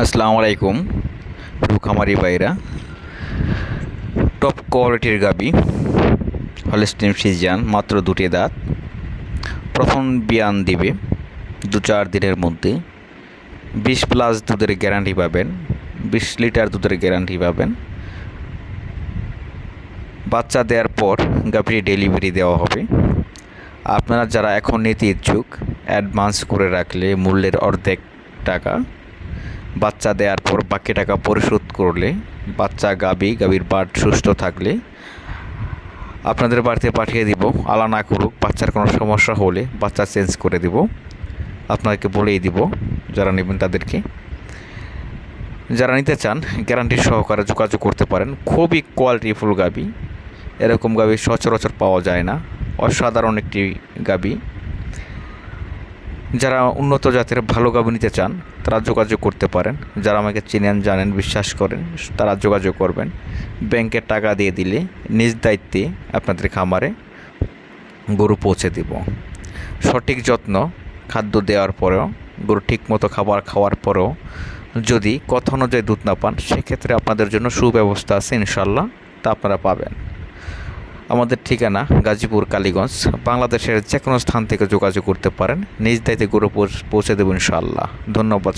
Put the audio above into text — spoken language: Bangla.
আসসালামু আলাইকুম খামারি ভাইরা। টপ কোয়ালিটির গাবি হলস্টিন ফ্রিজিয়ান, মাত্র দুটি দাঁত। প্রথম বিয়ান দিবে 2-4 দিনের মধ্যে। 20+ দুধের গ্যারান্টি পাবেন, 20 লিটার দুধের গ্যারান্টি পাবেন। বাচ্চা দেওয়ার পর গাভিটি ডেলিভারি দেওয়া হবে। আপনারা যারা এখন নিতে ইচ্ছুক, অ্যাডভান্স করে রাখলে মূল্যের অর্ধেক টাকা, বাচ্চা দেওয়ার পর বাকি টাকা পরিশোধ করলে, বাচ্চা গাভীর বাট সুস্থ থাকলে আপনাদের বাড়িতে পাঠিয়ে দিব। আলা না করুক, বাচ্চার কোনো সমস্যা হলে বাচ্চা চেঞ্জ করে দিব, আপনাদেরকে বলেই দিব যারা নেবেন তাদেরকে। যারা নিতে চান গ্যারান্টি সহকারে যোগাযোগ করতে পারেন। খুবই কোয়ালিটিফুল গাভী, এরকম গাভী সচরাচর পাওয়া যায় না, অসাধারণ একটি গাভী। যারা উন্নত জাতের ভালো গাভী নিতে চান তারা যোগাযোগ করতে পারেন। যারা আমাকে চেনেন, জানেন, বিশ্বাস করেন, তারা যোগাযোগ করবেন। ব্যাংকের টাকা দিয়ে দিলে নিজ দায়িত্বে আপনাদের খামারে গরু পৌঁছে দিব। সঠিক যত্ন, খাদ্য দেওয়ার পরেও, গরু ঠিকমতো খাবার খাওয়ার পরেও যদি কথা অনুযায়ী দুধ না পান, সেক্ষেত্রে আপনাদের জন্য সুব্যবস্থা আছে ইনশাল্লাহ, তা আপনারা পাবেন। আমাদের ঠিকানা গাজীপুর, কালীগঞ্জ। বাংলাদেশের যে কোনো স্থান থেকে যোগাযোগ করতে পারেন। নিজ দায়িত্বে গরু পৌঁছে দেব ইনশাআল্লাহ। ধন্যবাদ।